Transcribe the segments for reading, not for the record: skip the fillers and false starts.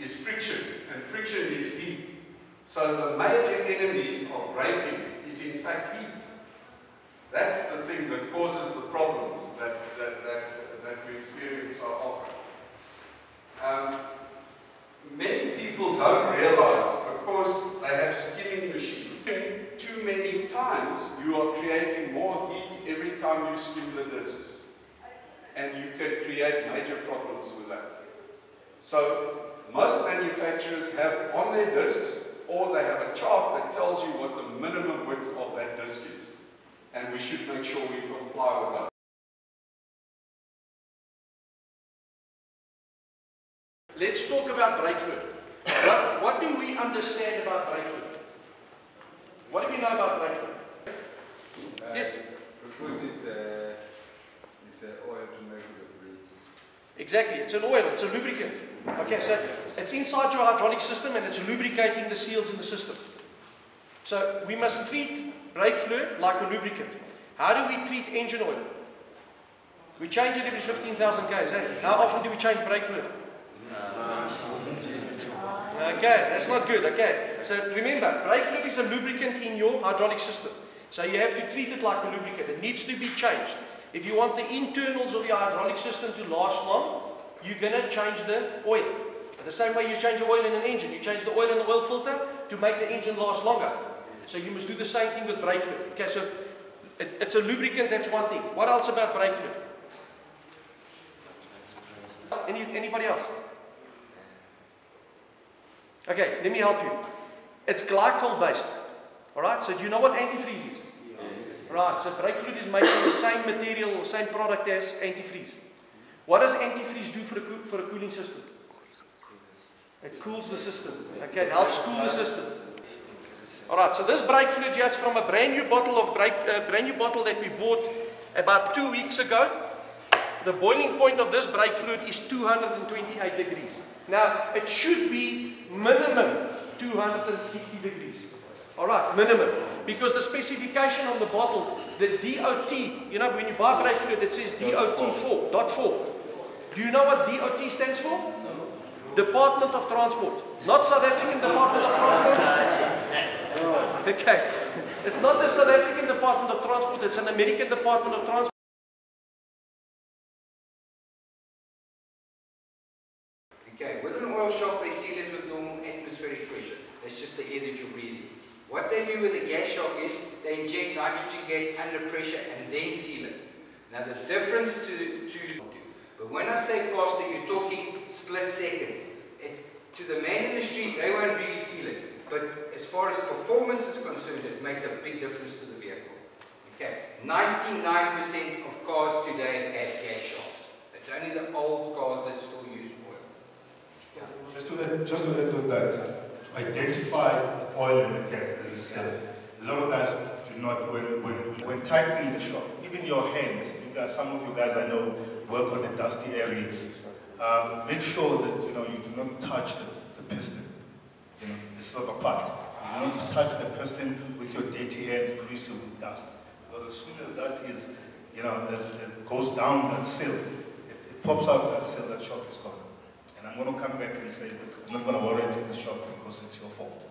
is friction, and friction is heat. So the major enemy of braking is in fact heat. That's the thing that causes the problems that we experience so often. Many people don't realize, because they have skimming machines, too many times you are creating more heat every time you skim the discs. And you can create major problems with that. So most manufacturers have on their discs, or they have a chart that tells you what the minimum width of that disc is. And we should make sure we comply with that. Let's talk about brake fluid. What do we understand about brake fluid? What do we know about brake fluid? Yes? It's an oil to make the brakes. Exactly, it's an oil, it's a lubricant. Okay, so it's inside your hydraulic system and it's lubricating the seals in the system. So we must treat brake fluid like a lubricant. How do we treat engine oil? We change it every 15,000 k's. Eh? How often do we change brake fluid? Okay, that's not good. Okay, so remember, brake fluid is a lubricant in your hydraulic system. So you have to treat it like a lubricant. It needs to be changed. If you want the internals of your hydraulic system to last long, you're going to change the oil. The same way you change the oil in an engine. You change the oil in the oil filter to make the engine last longer. So you must do the same thing with brake fluid. Okay, so it's a lubricant, that's one thing. What else about brake fluid? Anybody else? Okay, let me help you. It's glycol based. Alright, so do you know what antifreeze is? Right, so brake fluid is made from the same material, same product as antifreeze. What does antifreeze do for a cooling system? It cools the system. Okay, it helps cool the system. Alright, so this brake fluid here is from a brand new bottle that we bought about 2 weeks ago. The boiling point of this brake fluid is 228 degrees. Now, it should be minimum 260 degrees. Alright, minimum. Because the specification on the bottle, the DOT, you know, when you buy brake fluid, it says DOT 4.4. Do you know what DOT stands for? Department of Transport. Not South African Department of Transport. Okay. It's not the South African Department of Transport, it's an American Department of Transport. Okay, with an oil shock, they seal it with normal atmospheric pressure. That's just the air that you're breathing. What they do with a gas shock is they inject nitrogen gas under pressure and then seal it. Now the difference but when I say faster, you're talking split seconds. To the man in the street, they won't really feel it. But as far as performance is concerned, it makes a big difference to the vehicle. Okay, 99% of cars today have gas shocks. It's only the old cars that still use oil. Yeah. Just to add on that, to identify the oil and the gas, as I said, a lot of guys do not, when tightening the shock, even your hands, you guys, some of you guys I know work on the dusty areas. Make sure that you do not touch the piston. The silver part. You don't touch the piston with your dirty hands, greasy with dust. Because as soon as that is, as it goes down that sill, it pops out that sill, that shock is gone. And I'm going to come back and say that I'm not going to warranty the shock because it's your fault.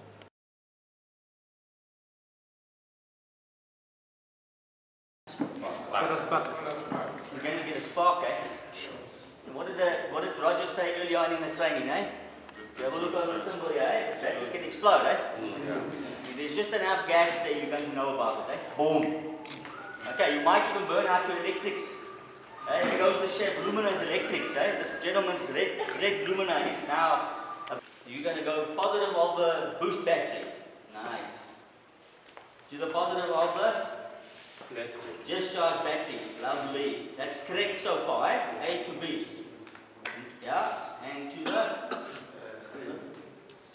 We're going to get a spark, eh? What did Roger say early on in the training, eh? You have a look on the symbol here, eh? That it can explode, eh? If there's just enough gas there, you're going to know about it, eh? Boom! Okay, you might even burn out your electrics. Here goes the chef, Lumina's electrics, eh? This gentleman's red Lumina is now... You're going to go positive of the boost battery. Nice. To the positive of the discharge battery. Lovely. That's correct so far, eh? A to B. Yeah, and to the...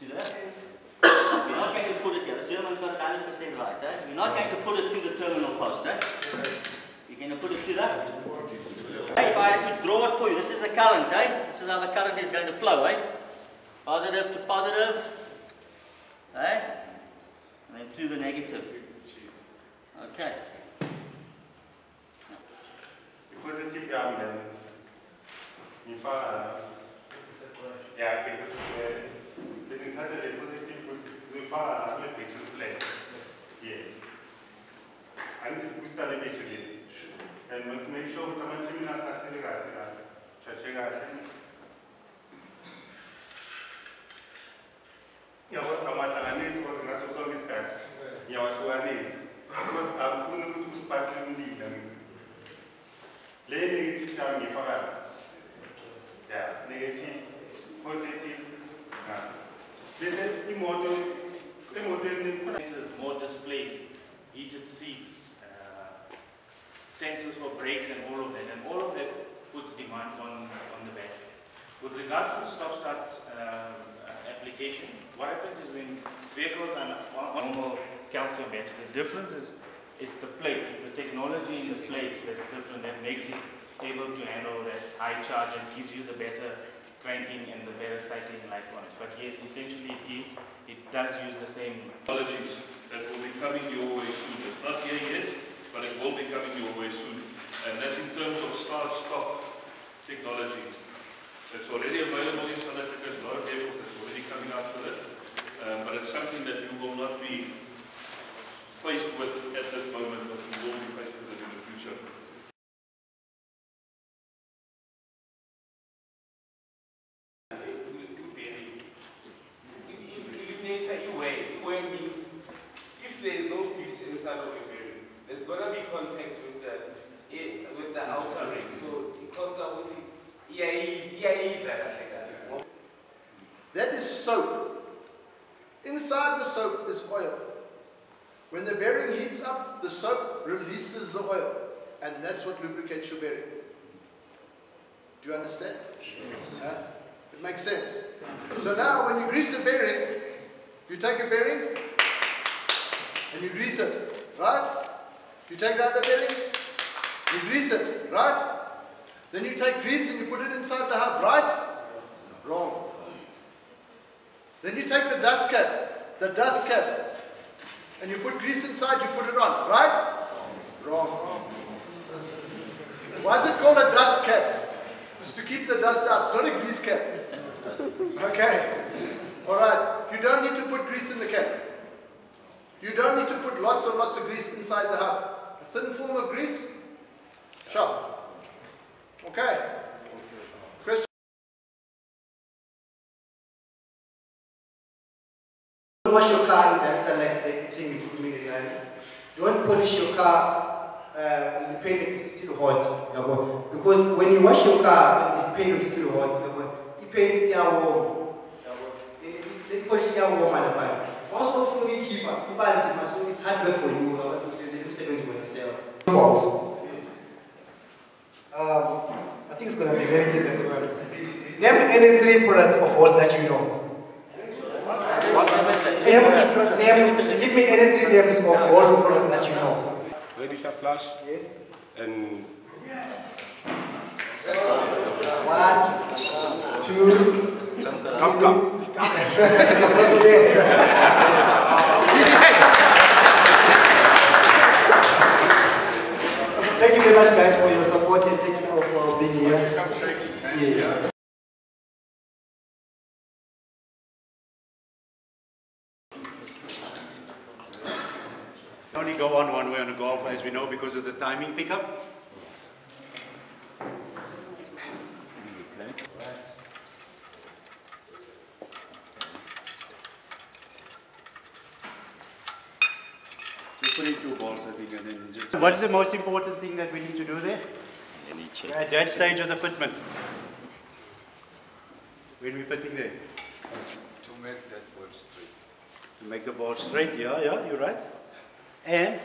We're not going to put it here. This gentleman's got it 100% right, eh? We're not going to put it to the terminal post, eh? You're going to put it to the... If I had to draw it for you, this is the current, eh? This is how the current is going to flow, eh? Positive to positive, eh? And then through the negative. Okay. Positive young man. In fact, Yeah, because the positive would far a battery flat. Yeah. I need to start the battery. And make sure we come to us as the gas. Yeah, what I'm saying is what I'm so discard. Yeah, what I'm saying because I'm full to sparkling lead. Negative coming for us. Yeah, negative, positive. Listen, more displays, heated seats, sensors for brakes and all of that. And all of that puts demand on the battery. With regards to the stop-start application, what happens is when vehicles are on normal calcium battery, the difference is it's the plates, it's the technology in the plates that's different, that makes it able to handle that high charge and gives you the better cranking and the better cycling life on it. But yes, essentially it does use the same technologies that will be coming your way soon. It's not here yet, but it will be coming your way soon. And that's in terms of start-stop technology. It's already available in South Africa. There's a lot of vehicles that's already coming out with it. But it's something that you will not be faced with at this moment, but you will be faced with it in the future. Means if there is no grease inside of a bearing, there's gonna be contact with the outer ring. So it costs out. That is soap. Inside the soap is oil. When the bearing heats up, the soap releases the oil, and that's what lubricates your bearing. Do you understand? It makes sense. So now when you grease a bearing, you take a bearing and you grease it, right? You take the other bearing, you grease it, right? Then you take grease and you put it inside the hub, right? Wrong. Then you take the dust cap, and you put grease inside, you put it on, right? Wrong. Why is it called a dust cap? It's to keep the dust out, it's not a grease cap. Okay. Alright, you don't need to put grease in the cap. You don't need to put lots and lots of grease inside the hub. A thin film of grease, sharp. Okay. Question? Don't wash your car in that like they say immediately. Don't polish your car and the paint is still hot. Because when you wash your car and this paint is still hot, you paint it warm. They polish it warm at the time. Also, for me, keep up. So it's hard work for you to yourself. Box. I think it's going to be very easy as well. Name any 3 products of what that you know. Give me any 3 names of all products that you know. Radiator flush. Yes. And 1, 2, come. Thank you very much, guys, for your support and thank you for being here. Yeah. Only go on one way on a golf, as we know, because of the timing pickup. So put in 2 balls, I think, and then just... What is the most important thing that we need to do there? At that stage of the fitment. When we're fitting there. To make that ball straight. To make the ball straight, yeah, you're right. And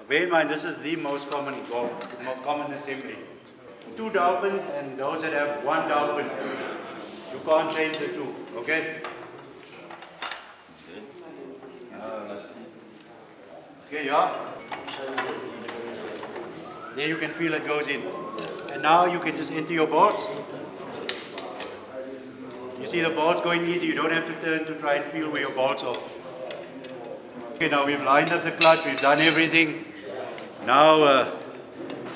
bear in mind, this is the most common assembly. 2 dowel pins and those that have 1 dowel pin. You can't change the 2, okay? Okay, yeah. There you can feel it goes in. And now you can just enter your bolts. You see the bolts going easy, you don't have to turn to try and feel where your bolts are. Okay, now we've lined up the clutch, we've done everything. Now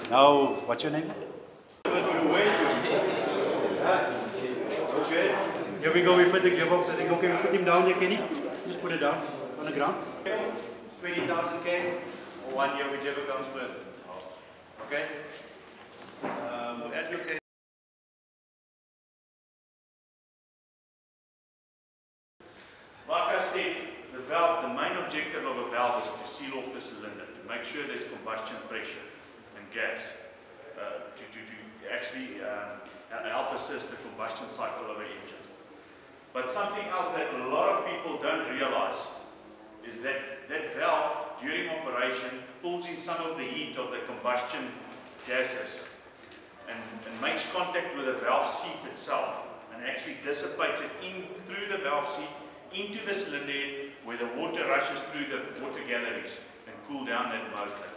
Now, what's your name? Okay. Here we go, we put the gearbox. I think, okay, we put him down here, Kenny. Just put it down on the ground. 20,000 Ks or 1 year, whichever comes first. Okay? Add your case. Like I said, the valve, the main objective of a valve is to seal off the cylinder, to make sure there's combustion pressure and gas, to actually help assist the combustion cycle of an engine. But something else that a lot of people don't realize is that that valve, during operation, pulls in some of the heat of the combustion gases and makes contact with the valve seat itself and actually dissipates it in through the valve seat into the cylinder head, where the water rushes through the water galleries and cool down that motor.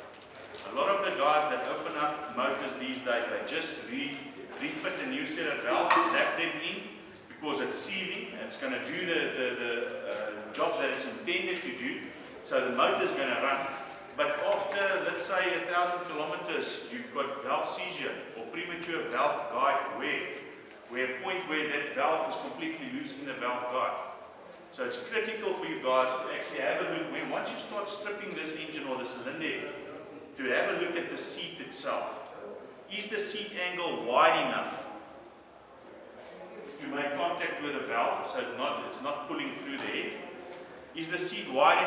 A lot of the guys that open up motors these days, they just refit a new set of valves, lap them in, because it's sealing, it's going to do the job that it's intended to do, so the motor's going to run. But after, let's say, 1,000 kilometers, you've got valve seizure or premature valve guide wear, a point where that valve is completely loose in the valve guide. So it's critical for you guys to actually have a look, once you start stripping this engine or the cylinder, to have a look at the seat itself. Is the seat angle wide enough to make contact with the valve so it's not pulling through the head? Is the seat wide enough?